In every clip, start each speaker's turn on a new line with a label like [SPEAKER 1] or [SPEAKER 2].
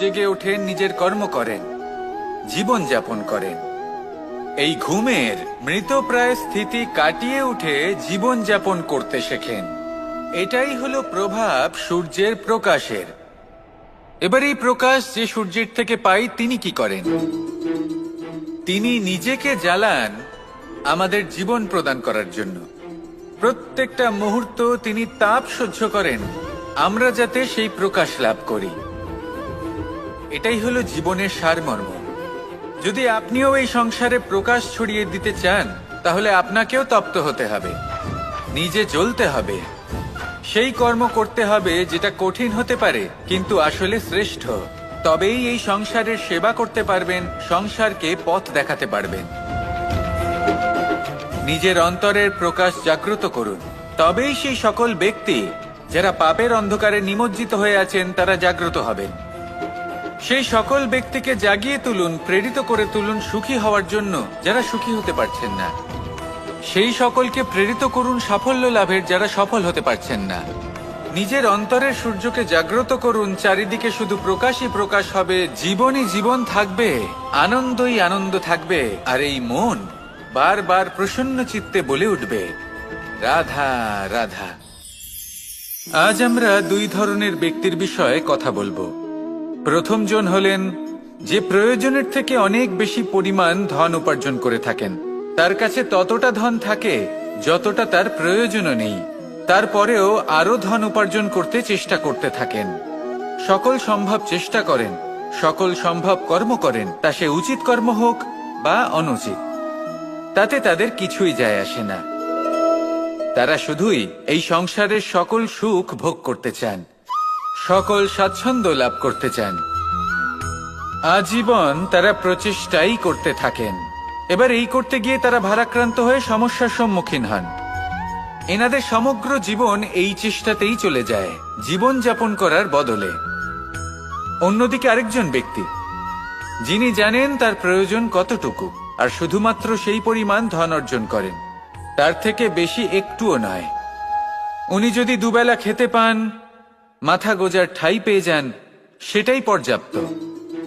[SPEAKER 1] জেগে ওঠেন, নিজের কর্ম করেন, জীবন যাপন করেন। এই ঘুমের মৃতপ্রায় স্থিতি কাটিয়ে উঠে জীবন যাপন করতে শেখেন। এটাই হলো প্রভাব সূর্যের প্রকাশের। এবার এই প্রকাশ যে সূর্যের থেকে পাই, তিনি কি করেন? তিনি নিজেকে জ্বালান আমাদের জীবন প্রদান করার জন্য। প্রত্যেকটা মুহূর্ত তিনি তাপ সহ্য করেন, আমরা যাতে সেই প্রকাশ লাভ করি। এটাই হলো জীবনের সারমর্ম। যদি আপনিও এই সংসারে প্রকাশ ছড়িয়ে দিতে চান, তাহলে আপনাকেও তপ্ত হতে হবে, নিজে জ্বলতে হবে, সেই কর্ম করতে হবে যেটা কঠিন হতে পারে কিন্তু আসলে শ্রেষ্ঠ। তবেই এই সংসারের সেবা করতে পারবেন, সংসারকে পথ দেখাতে পারবেন। নিজের অন্তরের প্রকাশ জাগ্রত করুন, তবেই সেই সকল ব্যক্তি যারা পাপের অন্ধকারে নিমজ্জিত হয়ে আছেন তারা জাগ্রত হবেন। সেই সকল ব্যক্তিকে জাগিয়ে তুলুন, প্রেরিত করে তুলুন সুখী হওয়ার জন্য যারা সুখী হতে পারছেন না। সেই সকলকে প্রেরিত করুন সাফল্য লাভের যারা সফল হতে পারছেন না। নিজের অন্তরের সূর্যকে জাগ্রত করুন, চারিদিকে শুধু প্রকাশই প্রকাশ হবে, জীবনই জীবন থাকবে, আনন্দই আনন্দ থাকবে। আর এই মন বারবার প্রসন্ন চিত্তে বলে উঠবে, রাধা রাধা। আজ আমরা দুই ধরনের ব্যক্তির বিষয়ে কথা বলবো। প্রথম জন হলেন যে প্রয়োজনের থেকে অনেক বেশি পরিমাণ ধন উপার্জন করে থাকেন। তার কাছে ততটা ধন থাকে যতটা তার প্রয়োজনও নেই, তারপরেও আরো ধন উপার্জন করতে চেষ্টা করতে থাকেন। সকল সম্ভব চেষ্টা করেন, সকল সম্ভব কর্ম করেন, তা সে উচিত কর্ম হোক বা অনুচিত, তাতে তাদের কিছুই যায় আসে না। তারা শুধুই এই সংসারের সকল সুখ ভোগ করতে চান, সকল স্বাচ্ছন্দ্য লাভ করতে চান। আজীবন তারা প্রচেষ্টাই করতে থাকেন। এবার এই করতে গিয়ে তারা ভারাক্রান্ত হয়ে সমস্যার সম্মুখীন হন। এনাদের সমগ্র জীবন এই চেষ্টাতেই চলে যায়, জীবন যাপন করার বদলে। অন্যদিকে আরেকজন ব্যক্তি যিনি জানেন তার প্রয়োজন কতটুকু, আর শুধুমাত্র সেই পরিমাণ ধন অর্জন করেন, তার থেকে বেশি একটুও নয়। উনি যদি দুবেলা খেতে পান, মাথা গোজার ঠাঁই পেয়ে যান, সেটাই পর্যাপ্ত।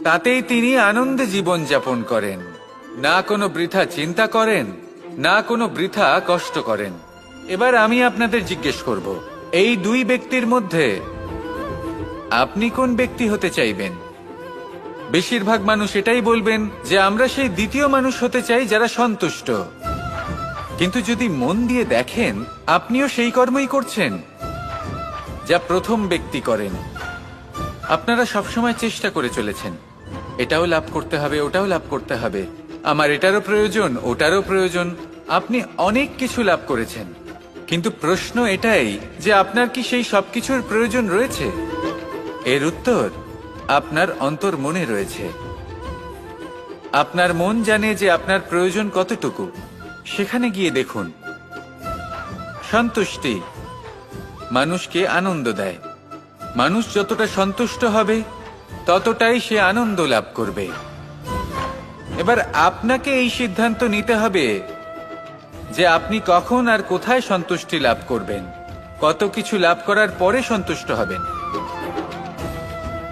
[SPEAKER 1] তাতেই তিনি আনন্দে জীবন যাপন করেন, না কোনো বৃথা চিন্তা করেন, না কোনো বৃথা কষ্ট করেন। এবার আমি আপনাদের জিজ্ঞেস করব, এই দুই ব্যক্তির মধ্যে আপনি কোন ব্যক্তি হতে চাইবেন? বেশিরভাগ মানুষ এটাই বলবেন যে আমরা সেই দ্বিতীয় মানুষ হতে চাই যারা সন্তুষ্ট। কিন্তু যদি মন দিয়ে দেখেন, আপনিও সেই কর্মই করছেন যা প্রথম ব্যক্তি করেন। আপনারা সবসময় চেষ্টা করে চলেছেন, এটাও লাভ করতে হবে, ওটাও লাভ করতে হবে, আমার এটারও প্রয়োজন, ওটারও প্রয়োজন। আপনি অনেক কিছু লাভ করেছেন, কিন্তু প্রশ্ন এটাই যে আপনার কি সেই সবকিছুর প্রয়োজন রয়েছে? এর উত্তর আপনার অন্তর মনে রয়েছে। আপনার মন জানে যে আপনার প্রয়োজন কতটুকু। সেখানে গিয়ে দেখুন। সন্তুষ্টি মানুষকে আনন্দ দেয়। মানুষ যতটা সন্তুষ্ট হবে ততটাই সে আনন্দ লাভ করবে। এবার আপনাকে এই সিদ্ধান্ত নিতে হবে যে আপনি কখন আর কোথায় সন্তুষ্টি লাভ করবেন, কত কিছু লাভ করার পরে সন্তুষ্ট হবেন।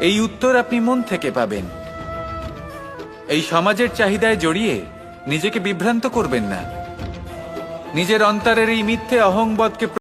[SPEAKER 1] এই উত্তর আপনি মন থেকে পাবেন। এই সমাজের চাহিদায় জড়িয়ে নিজেকে বিভ্রান্ত করবেন না। নিজের অন্তরের এই মিথ্যে অহংবোধকে